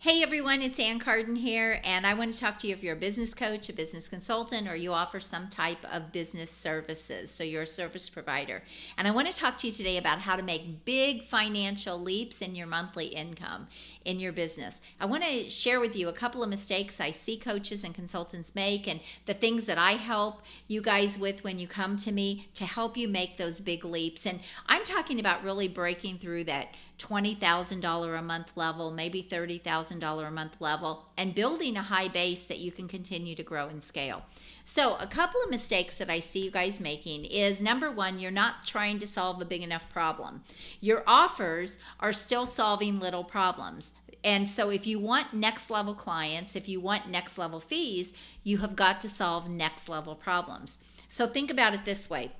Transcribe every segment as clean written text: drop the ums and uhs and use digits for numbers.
Hey everyone, it's Ann Carden here, and I want to talk to you if you're a business coach, a business consultant, or you offer some type of business services. So you're a service provider. And I want to talk to you today about how to make big financial leaps in your monthly income in your business. I want to share with you a couple of mistakes I see coaches and consultants make and the things that I help you guys with when you come to me to help you make those big leaps. And I'm talking about really breaking through that $20,000 a month level, maybe $30,000 a month level, and building a high base that you can continue to grow and scale. So a couple of mistakes that I see you guys making is, number one, you're not trying to solve a big enough problem. Your offers are still solving little problems. And so if you want next level clients, if you want next level fees, you have got to solve next level problems. So think about it this way.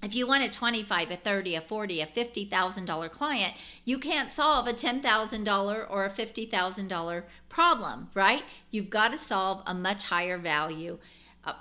If you want a $25, a $30, a $40, a $50,000 client, you can't solve a $10,000 or a $50,000 problem, right? You've got to solve a much higher value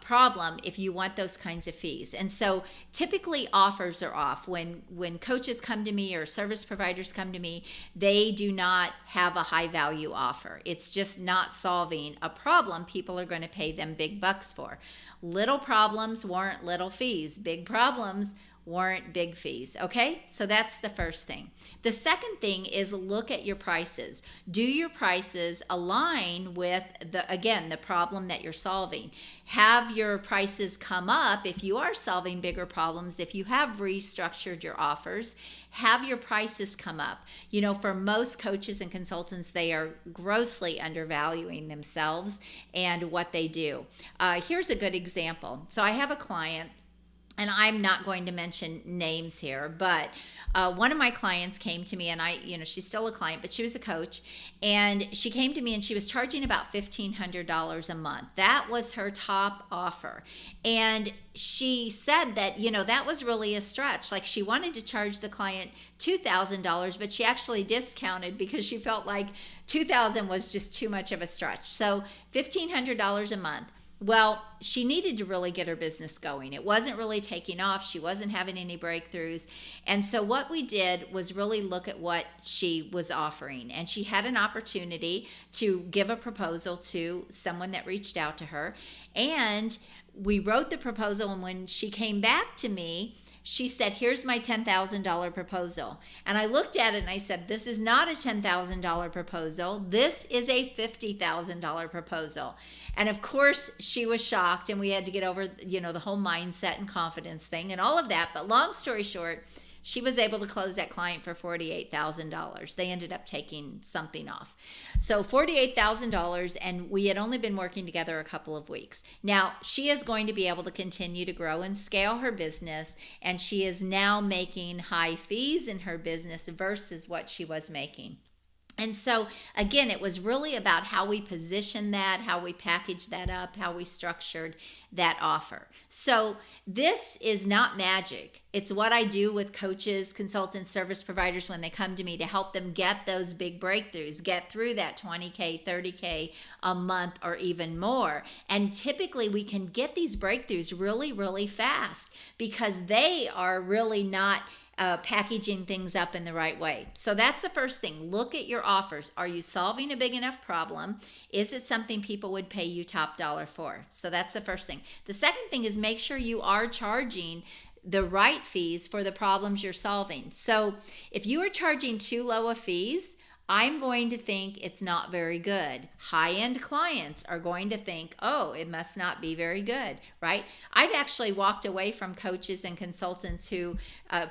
problem if you want those kinds of fees. And so typically offers are off. When coaches come to me or service providers come to me, they do not have a high value offer. It's just not solving a problem people are going to pay them big bucks for. Little problems warrant little fees. Big problems warrant big fees. Okay, so that's the first thing. The second thing is look at your prices. Do your prices align with the problem that you're solving? Have your prices come up if you are solving bigger problems? If you have restructured your offers, have your prices come up. You know, for most coaches and consultants, they are grossly undervaluing themselves and what they do. Here's a good example. So I have a client, and I'm not going to mention names here, but one of my clients came to me, and she's still a client, but she was a coach, and she came to me and she was charging about $1,500 a month. That was her top offer. And she said that, that was really a stretch. Like, she wanted to charge the client $2,000, but she actually discounted because she felt like $2,000 was just too much of a stretch. So $1,500 a month. Well, she needed to really get her business going. It wasn't really taking off. She wasn't having any breakthroughs. And so what we did was really look at what she was offering. And she had an opportunity to give a proposal to someone that reached out to her. And we wrote the proposal. And when she came back to me, she said, here's my $10,000 proposal. And I looked at it and I said, this is not a $10,000 proposal. This is a $50,000 proposal. And of course, she was shocked, and we had to get over, the whole mindset and confidence thing and all of that. But long story short, she was able to close that client for $48,000. They ended up taking something off. So $48,000, and we had only been working together a couple of weeks. Now, she is going to be able to continue to grow and scale her business, and she is now making high fees in her business versus what she was making. And so, again, it was really about how we positioned that, how we packaged that up, how we structured that offer. So this is not magic. It's what I do with coaches, consultants, service providers when they come to me to help them get those big breakthroughs, get through that $20K, $30K a month or even more. And typically we can get these breakthroughs really, really fast because they are really not packaging things up in the right way. So that's the first thing. Look at your offers. Are you solving a big enough problem? Is it something people would pay you top dollar for? So that's the first thing. The second thing is make sure you are charging the right fees for the problems you're solving. So if you are charging too low of fees, I'm going to think it's not very good. High-end clients are going to think, oh, it must not be very good, right? I've actually walked away from coaches and consultants who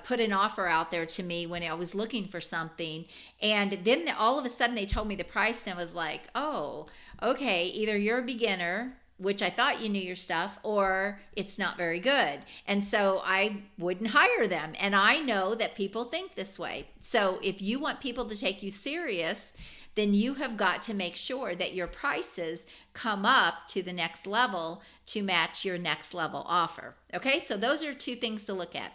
put an offer out there to me when I was looking for something. And then all of a sudden they told me the price, and I was like, oh, okay, either you're a beginner, which I thought you knew your stuff, or it's not very good. And so I wouldn't hire them. And I know that people think this way. So if you want people to take you serious, then you have got to make sure that your prices come up to the next level to match your next level offer. Okay, so those are two things to look at.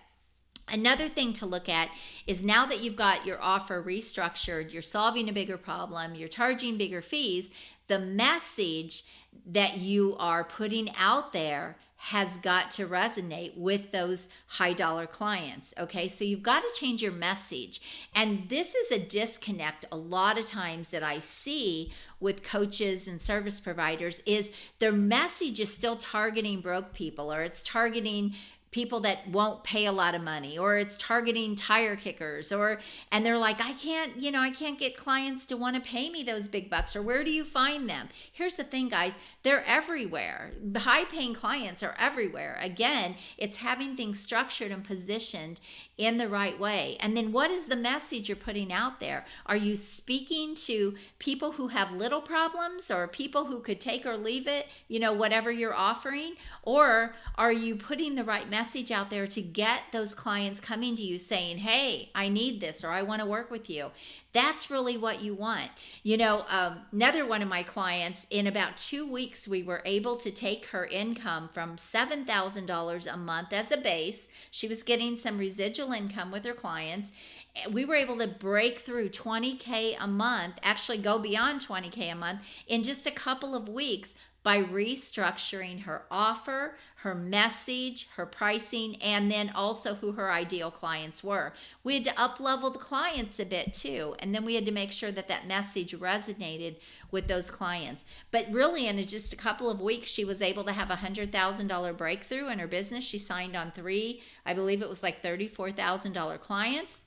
Another thing to look at is, now that you've got your offer restructured, you're solving a bigger problem, you're charging bigger fees, the message that you are putting out there has got to resonate with those high dollar clients. Okay, so you've got to change your message. And this is a disconnect a lot of times that I see with coaches and service providers is their message is still targeting broke people, or it's targeting people that won't pay a lot of money, or it's targeting tire kickers, and they're like, I can't get clients to want to pay me those big bucks, or where do you find them? Here's the thing, guys, they're everywhere. High paying clients are everywhere. Again, it's having things structured and positioned in the right way. And then what is the message you're putting out there? Are you speaking to people who have little problems, or people who could take or leave it, whatever you're offering? Or are you putting the right message out there to get those clients coming to you saying, hey, I need this, or I want to work with you? That's really what you want. Another one of my clients, in about 2 weeks, we were able to take her income from $7,000 a month as a base. She was getting some residual income with her clients. We were able to break through $20K a month, actually go beyond $20K a month in just a couple of weeks, by restructuring her offer, her message, her pricing, and then also who her ideal clients were. We had to up-level the clients a bit too, and then we had to make sure that that message resonated with those clients. But really, in just a couple of weeks, she was able to have a $100,000 breakthrough in her business. She signed on 3, I believe it was like $34,000 clients.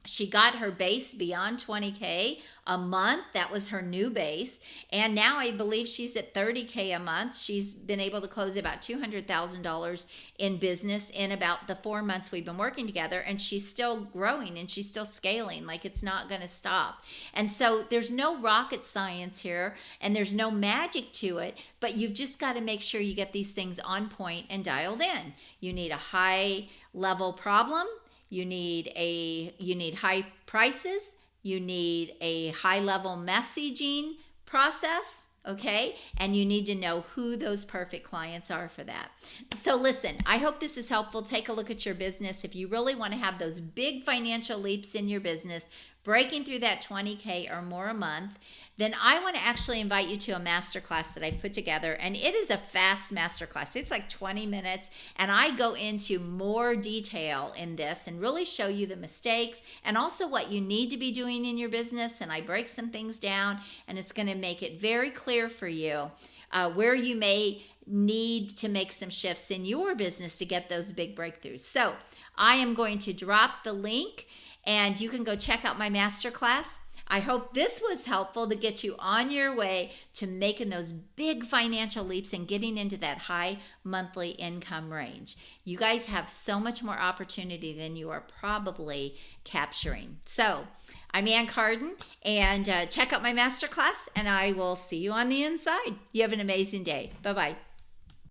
She got her base beyond $20K a month. That was her new base. And now I believe she's at $30K a month. She's been able to close about $200,000 in business in about the 4 months we've been working together. And she's still growing and she's still scaling. Like, it's not going to stop. And so there's no rocket science here and there's no magic to it, but you've just got to make sure you get these things on point and dialed in. You need a high level problem. You need high prices. You need a high level messaging process, okay? And you need to know who those perfect clients are for that. So listen, I hope this is helpful. Take a look at your business. If you really want to have those big financial leaps in your business, breaking through that 20K or more a month, then I want to actually invite you to a masterclass that I've put together. And it is a fast masterclass. It's like 20 minutes. And I go into more detail in this and really show you the mistakes and also what you need to be doing in your business. And I break some things down, and it's going to make it very clear for you where you may need to make some shifts in your business to get those big breakthroughs. So I am going to drop the link, and you can go check out my masterclass. I hope this was helpful to get you on your way to making those big financial leaps and getting into that high monthly income range. You guys have so much more opportunity than you are probably capturing. So I'm Ann Carden, and check out my masterclass, and I will see you on the inside. You have an amazing day. Bye-bye.